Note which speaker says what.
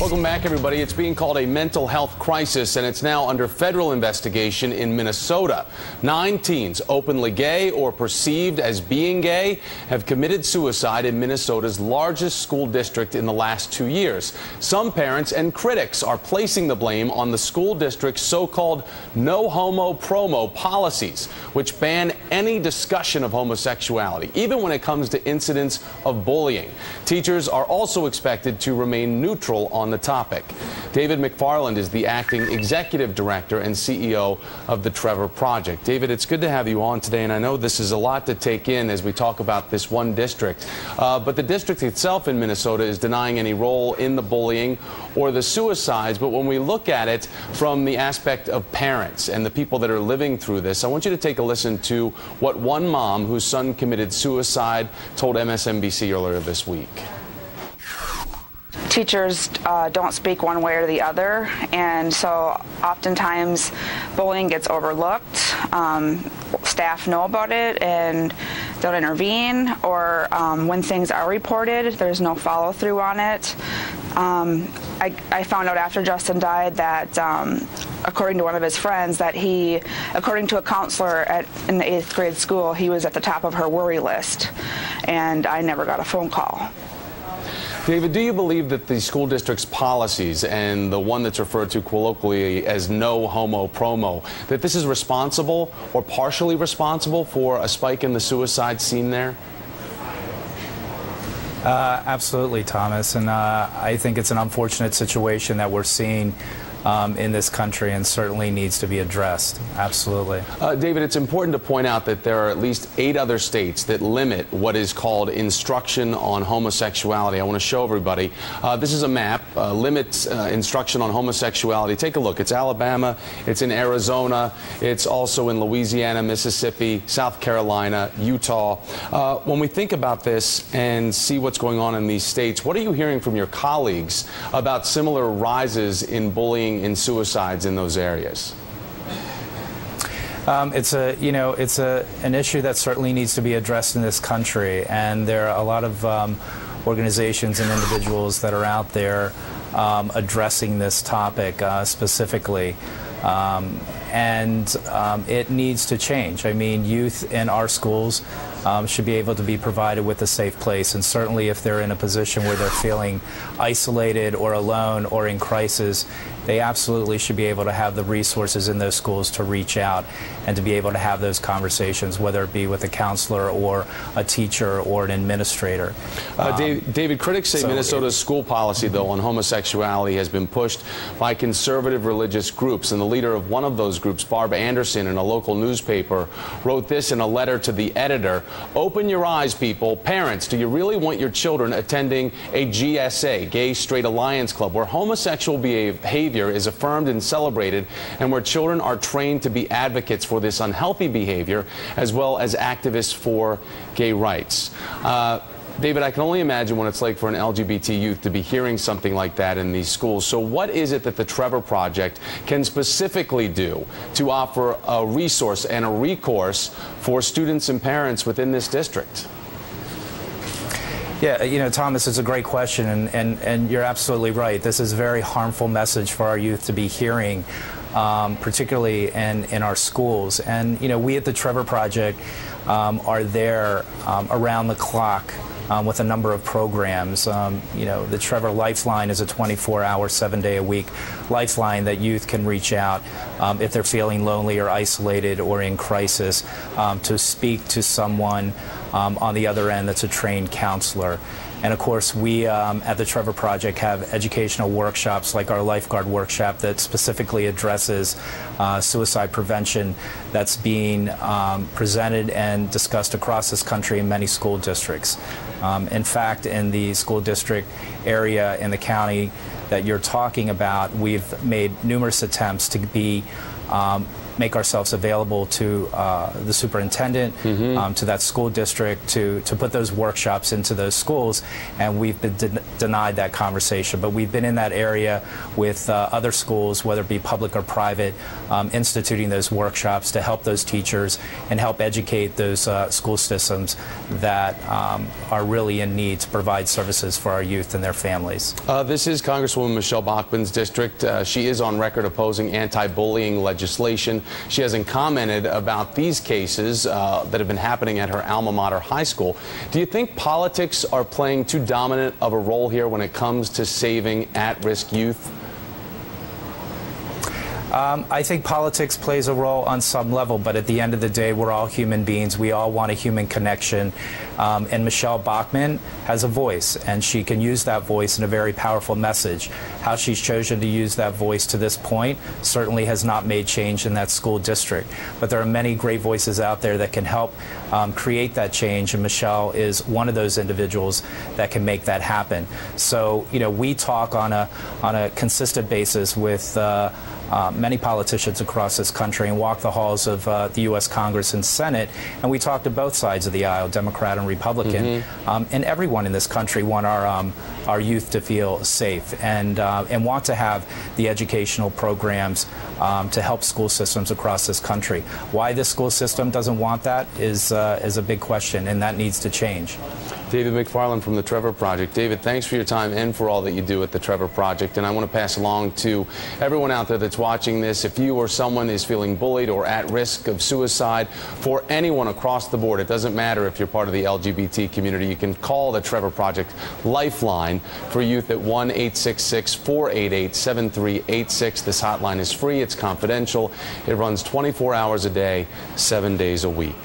Speaker 1: Welcome back, everybody. It's being called a mental health crisis, and it's now under federal investigation in Minnesota. 9 teens, openly gay or perceived as being gay, have committed suicide in Minnesota's largest school district in the last 2 years. Some parents and critics are placing the blame on the school district's so-called no homo promo policies, which ban any discussion of homosexuality, even when it comes to incidents of bullying. Teachers are also expected to remain neutral on the topic. David McFarland is the acting executive director and CEO of the Trevor Project. David, it's good to have you on today, and I know this is a lot to take in as we talk about this one district. But the district itself in Minnesota is denying any role in the bullying or the suicides. But when we look at it from the aspect of parents and the people that are living through this, I want you to take a listen to what one mom whose son committed suicide told MSNBC earlier this week.
Speaker 2: Teachers don't speak one way or the other, and so oftentimes bullying gets overlooked. Staff know about it and don't intervene, or when things are reported, there's no follow-through on it. I found out after Justin died that, according to one of his friends, that according to a counselor in the 8th grade school, he was at the top of her worry list, and I never got a phone call.
Speaker 1: David, do you believe that the school district's policies and the one that's referred to colloquially as no homo promo, that this is responsible or partially responsible for a spike in the suicide scene there?
Speaker 3: Absolutely, Thomas, and I think it's an unfortunate situation that we're seeing in this country, and certainly needs to be addressed. Absolutely.
Speaker 1: David, it's important to point out that there are at least 8 other states that limit what is called instruction on homosexuality. I want to show everybody. This is a map, limits instruction on homosexuality. Take a look. It's Alabama, it's in Arizona, it's also in Louisiana, Mississippi, South Carolina, Utah. When we think about this and see what's going on in these states, what are you hearing from your colleagues about similar rises in bullying and suicides in those areas?
Speaker 3: It's an issue that certainly needs to be addressed in this country, and there are a lot of organizations and individuals that are out there addressing this topic specifically. It needs to change. I mean, youth in our schools should be able to be provided with a safe place, and certainly if they're in a position where they're feeling isolated or alone or in crisis, they absolutely should be able to have the resources in those schools to reach out and to be able to have those conversations, whether it be with a counselor or a teacher or an administrator.
Speaker 1: David, critics say Minnesota's school policy, though, on homosexuality has been pushed by conservative religious groups, and the leader of one of those groups, Barb Anderson, in a local newspaper, wrote this in a letter to the editor: "Open your eyes, people. Parents, do you really want your children attending a GSA, Gay Straight Alliance Club, where homosexual behavior is affirmed and celebrated, and where children are trained to be advocates for this unhealthy behavior, as well as activists for gay rights?" David, I can only imagine what it's like for an LGBT youth to be hearing something like that in these schools. So what is it that the Trevor Project can specifically do to offer a resource and a recourse for students and parents within this district?
Speaker 3: Yeah, Thomas, it's a great question, and you're absolutely right. This is a very harmful message for our youth to be hearing, particularly in our schools. And, we at the Trevor Project are there around the clock with a number of programs. The Trevor Lifeline is a 24-hour, 7-day-a-week lifeline that youth can reach out if they're feeling lonely or isolated or in crisis, to speak to someone on the other end that's a trained counselor. And of course, we at the Trevor Project have educational workshops like our lifeguard workshop that specifically addresses suicide prevention, that's being presented and discussed across this country in many school districts. In fact, in the school district area in the county that you're talking about, we've made numerous attempts to be make ourselves available to the superintendent, to that school district, to put those workshops into those schools, and we've been denied that conversation. But we've been in that area with other schools, whether it be public or private, instituting those workshops to help those teachers and help educate those school systems that are really in need to provide services for our youth and their families.
Speaker 1: This is Congresswoman Michelle Bachmann's district. She is on record opposing anti-bullying legislation. She hasn't commented about these cases that have been happening at her alma mater high school. Do you think politics are playing too dominant of a role here when it comes to saving at-risk youth?
Speaker 3: I think politics plays a role on some level, but at the end of the day, we're all human beings. We all want a human connection. And Michelle Bachmann has a voice, and she can use that voice in a very powerful message. How she's chosen to use that voice to this point certainly has not made change in that school district. But there are many great voices out there that can help create that change, and Michelle is one of those individuals that can make that happen. So, you know, we talk on a consistent basis with many politicians across this country and walk the halls of the U.S. Congress and Senate, and we talk to both sides of the aisle, Democrat and Republican, and everyone in this country want our youth to feel safe and want to have the educational programs to help school systems across this country. Why this school system doesn't want that is a big question, and that needs to change.
Speaker 1: David McFarland from the Trevor Project. David, thanks for your time and for all that you do at the Trevor Project. And I want to pass along to everyone out there that's watching this, if you or someone is feeling bullied or at risk of suicide, for anyone across the board, it doesn't matter if you're part of the LGBT community, you can call the Trevor Project Lifeline for youth at 1-866-488-7386. This hotline is free, it's confidential, it runs 24 hours a day, 7 days a week.